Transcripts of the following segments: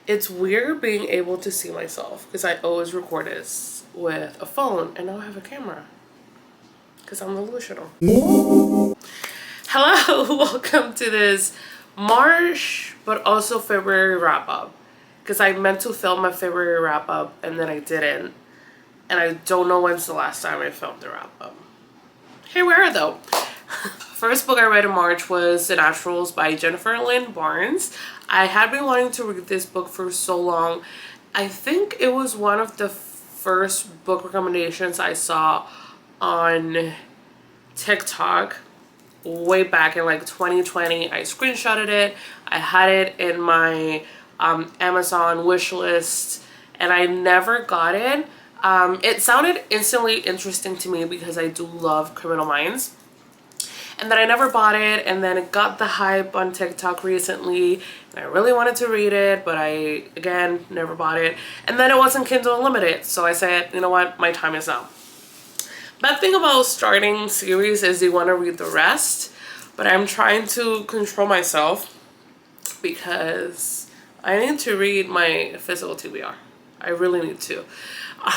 It's weird being able to see myself because I always record this with a phone and now I have a camera because I'm delusional. Hello, welcome to this March but also February wrap up because I meant to film my February wrap up and then I didn't, and I don't know when's the last time I filmed the wrap up. Here we are though. First book I read in March was The Naturals by Jennifer Lynn Barnes. I had been wanting to read this book for so long. I think it was one of the first book recommendations I saw on TikTok way back in like 2020. I screenshotted it. I had it in my Amazon wish list and I never got it. It sounded instantly interesting to me because I do love Criminal Minds. And then I never bought it, and then it got the hype on TikTok recently and I really wanted to read it, but I again never bought it. And then it wasn't Kindle Unlimited, so I said, you know what, my time is now. Bad thing about starting series is you want to read the rest, but I'm trying to control myself because I need to read my physical TBR. I really need to.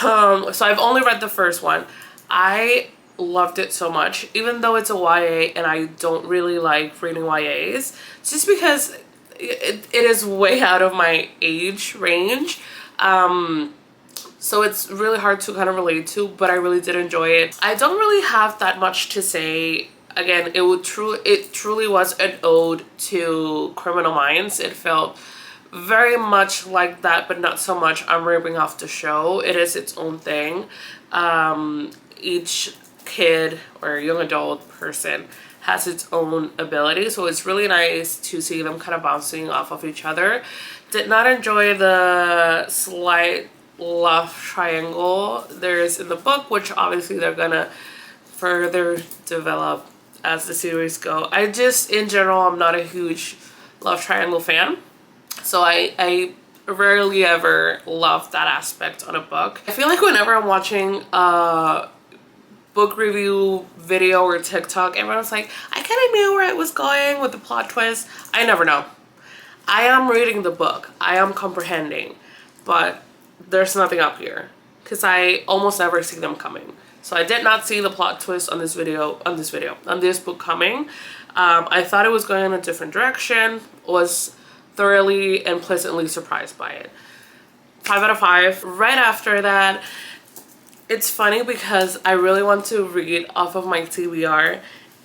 So I've only read the first one. I loved it so much, even though it's a YA and I don't really like reading YAs, just because it is way out of my age range. So it's really hard to kind of relate to, but I really did enjoy it. I don't really have that much to say. Again, it truly was an ode to Criminal Minds. It felt very much like that, but not so much I'm ripping off the show. It is its own thing. Each kid or young adult person has its own ability, so it's really nice to see them kind of bouncing off of each other. Did not enjoy the slight love triangle there's in the book, which obviously they're gonna further develop as the series go. I just, in general, I'm not a huge love triangle fan, so I rarely ever love that aspect on a book. I feel like whenever I'm watching book review video or TikTok, everyone's like, I kind of knew where it was going with the plot twist. I never know. I am reading the book, I am comprehending, but there's nothing up here because I almost never see them coming. So I did not see the plot twist on this book coming. I thought it was going in a different direction, was thoroughly and pleasantly surprised by it. 5 out of 5. Right after that, it's funny because I really want to read off of my TBR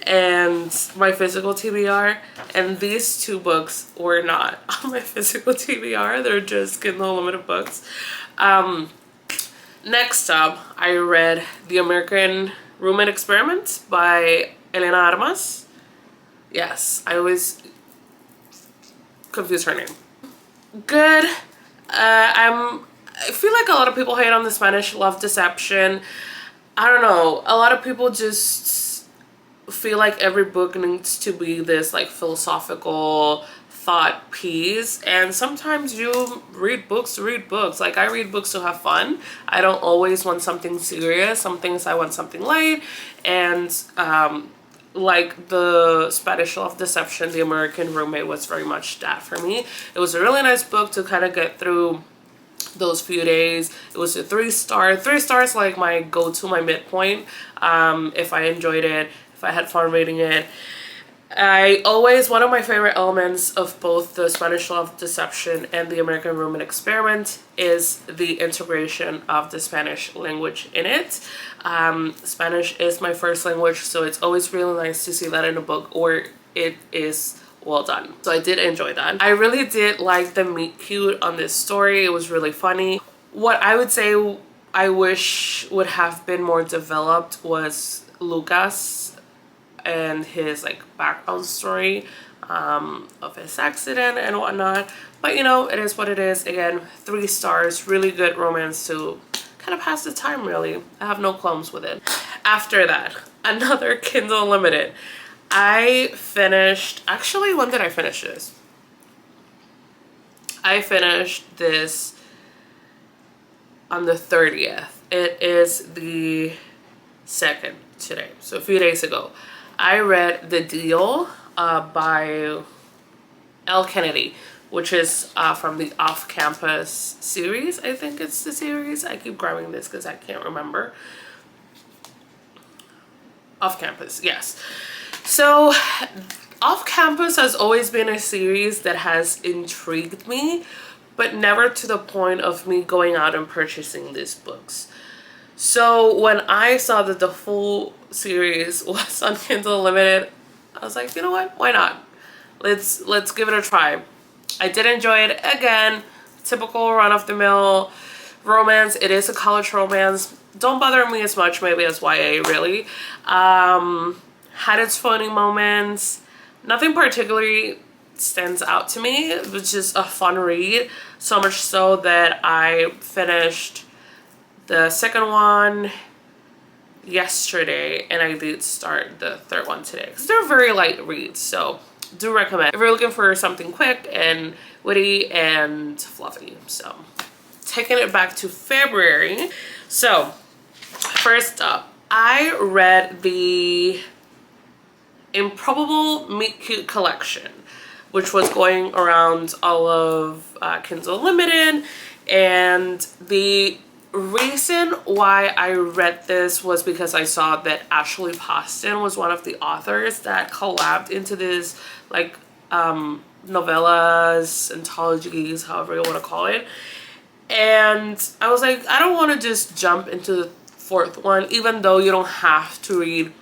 and my physical TBR, and these two books were not on my physical TBR. They're just Kindle Unlimited books. Next up, I read The American Roommate Experiment by Elena Armas. Yes, I always confuse her name. Good. I feel like a lot of people hate on the Spanish love deception. I don't know. A lot of people just feel like every book needs to be this like philosophical thought piece, and sometimes you read books to read books. Like, I read books to have fun. I don't always want something serious. Some things I want something light, and like the Spanish Love Deception, The American Roommate was very much that for me. It was a really nice book to kind of get through those few days. It was a 3-star. 3 stars like my go-to, my midpoint. If I enjoyed it, if I had fun reading it. One of my favorite elements of both the Spanish Love Deception and the American Roommate Experiment is the integration of the Spanish language in it. Spanish is my first language, so it's always really nice to see that in a book, or it is well done. So I did enjoy that. I really did like the meet cute on this story. It was really funny. What I would say I wish would have been more developed was Lucas and his like background story of his accident and whatnot. But you know, it is what it is. Again, 3 stars, really good romance to kind of pass the time, really. I have no qualms with it. After that, another Kindle Unlimited. I finished, actually, when did I finish this? I finished this on the 30th. It is the 2nd today, so a few days ago. I read The Deal by L. Kennedy. which is from the Off-Campus series. I think it's the series. I keep grabbing this because I can't remember. Off-Campus, yes. So Off-Campus has always been a series that has intrigued me, but never to the point of me going out and purchasing these books. So when I saw that the full series was on Kindle Unlimited, I was like, you know what? Why not? Let's give it a try. I did enjoy it. Again, typical run-of-the-mill romance. It is a college romance. Don't bother me as much maybe as YA, really. Had its funny moments. Nothing particularly stands out to me. It was just a fun read. So much so that I finished the second one yesterday, and I did start the third one today. Because they're very light reads, so do recommend if you're looking for something quick and witty and fluffy. So taking it back to February. So first up, I read the Improbable Meet Cute collection, which was going around all of Kindle Unlimited. And the reason why I read this was because I saw that Ashley Poston was one of the authors that collabed into this, like, novellas, anthologies, however you want to call it. And I was like, I don't want to just jump into the fourth one, even though you don't have to read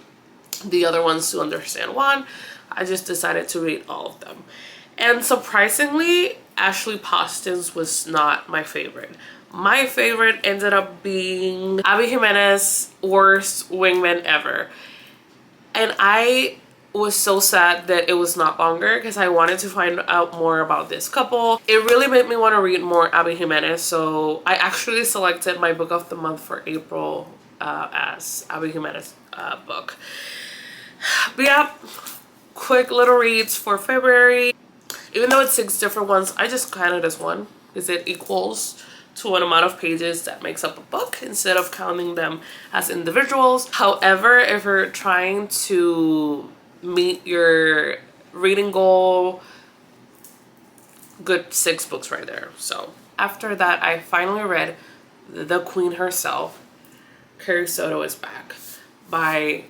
the other ones to understand one. I just decided to read all of them. And surprisingly, Ashley Poston's was not my favorite. My favorite ended up being Abby Jimenez's Worst Wingman Ever. And I was so sad that it was not longer because I wanted to find out more about this couple. It really made me want to read more Abby Jimenez, so I actually selected my book of the month for April as Abby Jimenez book. But yeah, quick little reads for February. Even though it's 6 different ones, I just counted as one because it equals to an amount of pages that makes up a book instead of counting them as individuals. However, if you're trying to meet your reading goal, good 6 books right there. So after that, I finally read The Queen Herself, Carrie Soto Is Back by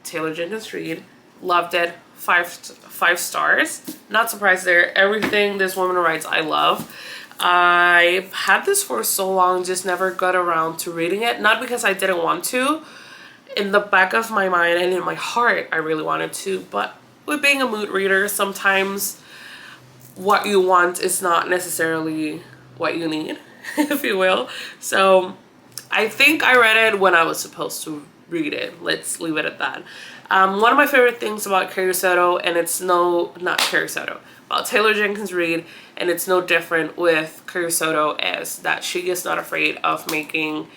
Taylor Jenkins Reid. Loved it. 5 stars. Not surprised there. Everything this woman writes, I love. I've had this for so long, just never got around to reading it. Not because I didn't want to. In the back of my mind and in my heart, I really wanted to. But with being a mood reader, sometimes what you want is not necessarily what you need, if you will. So I think I read it when I was supposed to read it. Let's leave it at that. One of my favorite things about Carrie Soto, and it's not Carrie Soto, about Taylor Jenkins Reid, and it's no different with Carrie Soto, is that she is not afraid of making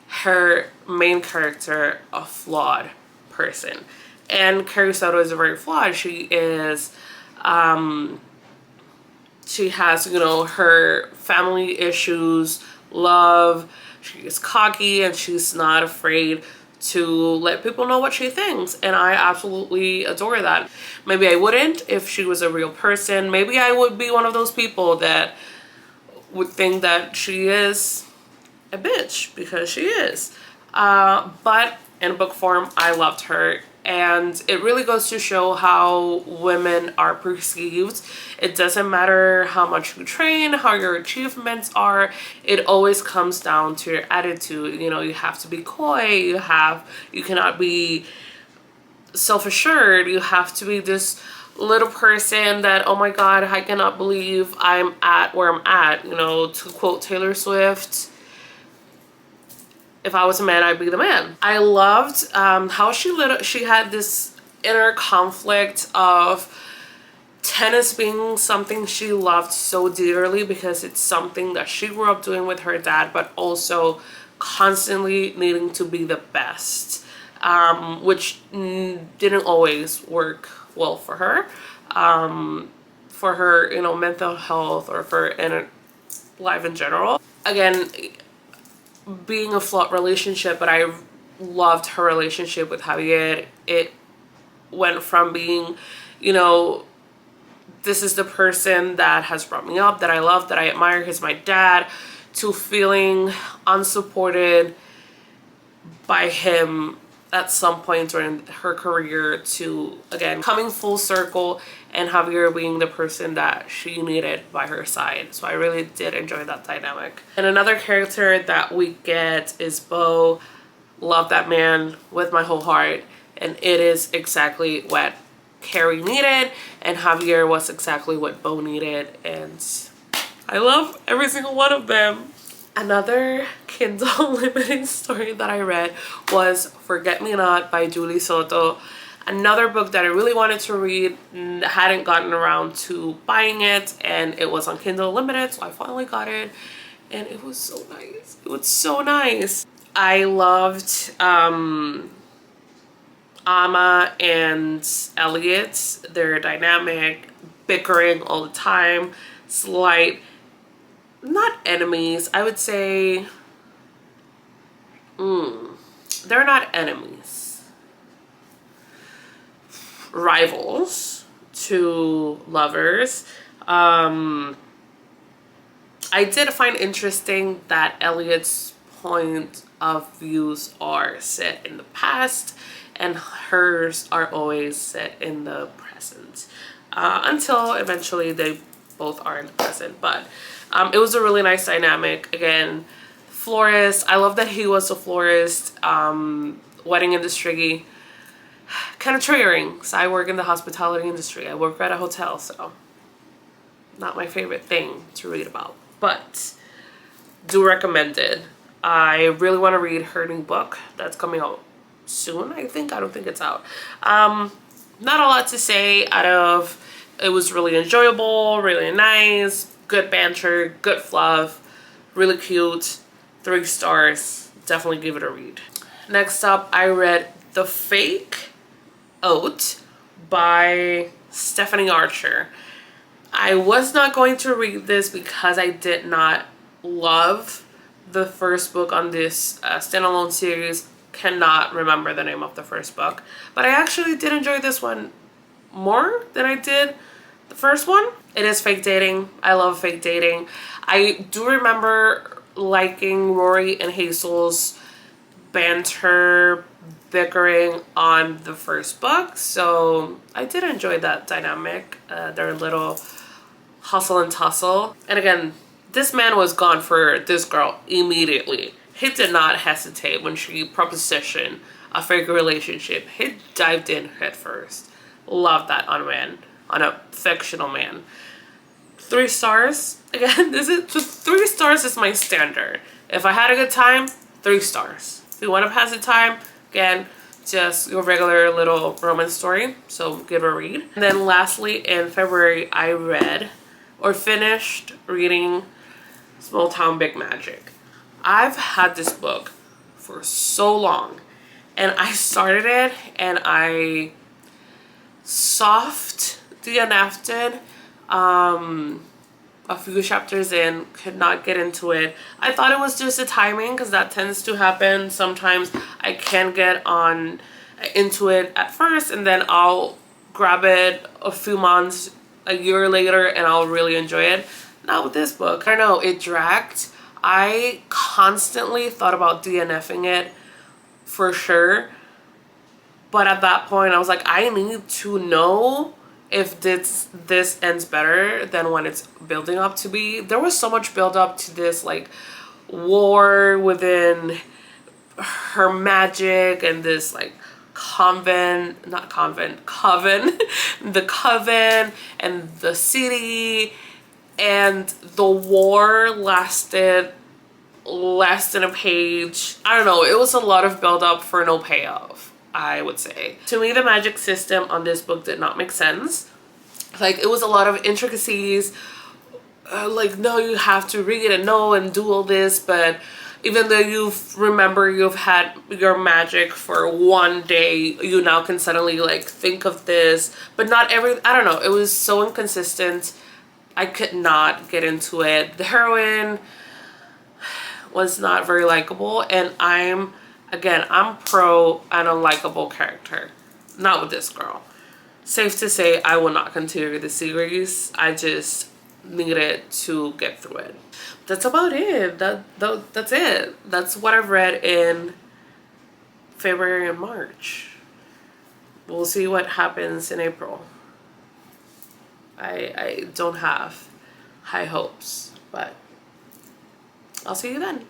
her main character a flawed person. And Carrie Soto is very flawed. She is, she has, you know, her family issues, love, she is cocky, and she's not afraid to let people know what she thinks, and I absolutely adore that. Maybe I wouldn't if she was a real person. Maybe I would be one of those people that would think that she is a bitch, because she is. But in book form, I loved her, and it really goes to show how women are perceived. It doesn't matter how much you train, how your achievements are, it always comes down to your attitude. You know, you have to be coy, you cannot be self-assured, you have to be this little person that, oh my god, I cannot believe I'm at where I'm at. You know, to quote Taylor Swift, if I was a man, I'd be the man. I loved how she had this inner conflict of tennis being something she loved so dearly because it's something that she grew up doing with her dad, but also constantly needing to be the best, which didn't always work well for her, you know, mental health or for inner life in general. Again, being a flawed relationship, but I loved her relationship with Javier. It went from being, you know, this is the person that has brought me up, that I love, that I admire, he's my dad, to feeling unsupported by him at some point during her career, to again coming full circle and Javier being the person that she needed by her side. So I really did enjoy that dynamic. And another character that we get is Bo. Love that man with my whole heart, and it is exactly what Carrie needed, and Javier was exactly what Bo needed, and I love every single one of them. Another Kindle Unlimited story that I read was Forget Me Not by Julie Soto. Another book that I really wanted to read, hadn't gotten around to buying it, and it was on Kindle Unlimited, so I finally got it, and it was so nice. It was so nice. I loved Amma and Elliot, their dynamic, bickering all the time, slight, not enemies, I would say, they're not enemies, rivals to lovers. I did find interesting that Elliot's point of views are set in the past and hers are always set in the present, until eventually they both are in the present. But it was a really nice dynamic. Again, florist, I love that he was a florist. Wedding industry, kind of triggering, because I work in the hospitality industry. I work at a hotel, so not my favorite thing to read about, but do recommend it. I really want to read her new book that's coming out soon, I think. I don't think it's out. Not a lot to say out of, it was really enjoyable, really nice, good banter, good fluff, really cute, 3 stars. Definitely give it a read. Next up, I read The Fake Oat by Stephanie Archer. I was not going to read this because I did not love the first book on this standalone series. Cannot remember the name of the first book, but I actually did enjoy this one more than I did the first one. It is fake dating. I love fake dating. I do remember liking Rory and Hazel's banter, bickering on the first book, so I did enjoy that dynamic, their little hustle and tussle. And again, this man was gone for this girl immediately. He did not hesitate when she propositioned a fake relationship. He dived in head first. Love that on a man, on a fictional man. 3 stars. Again, this is just 3 stars is my standard. If I had a good time, 3 stars. If you want to pass the time, again, just your regular little romance story, so give it a read. And then lastly, in February, I read or finished reading Small Town Big Magic. I've had this book for so long, and I started it and I soft DNF'd it a few chapters in, could not get into it. I thought it was just a timing, because that tends to happen sometimes. I can get on into it at first and then I'll grab it a few months, a year later, and I'll really enjoy it. Not with this book. I don't know, it dragged. I constantly thought about DNFing it for sure, but at that point I was like, I need to know if this ends better than when it's building up to be. There was so much build up to this, like, war within her magic and this, like, coven, the coven and the city, and the war lasted less than a page. I don't know, it was a lot of build up for no payoff, I would say. To me, the magic system on this book did not make sense. Like, it was a lot of intricacies, like, no, you have to read and know and do all this, but even though you've had your magic for one day, you now can suddenly, like, think of this, but not every, I don't know, it was so inconsistent. I could not get into it. The heroine was not very likable, and I'm pro an unlikable character. Not with this girl. safe to say I will not continue the series. I just needed to get through it. That's about it. That's it. That's what I've read in February and March. We'll see what happens in April. I don't have high hopes, but I'll see you then.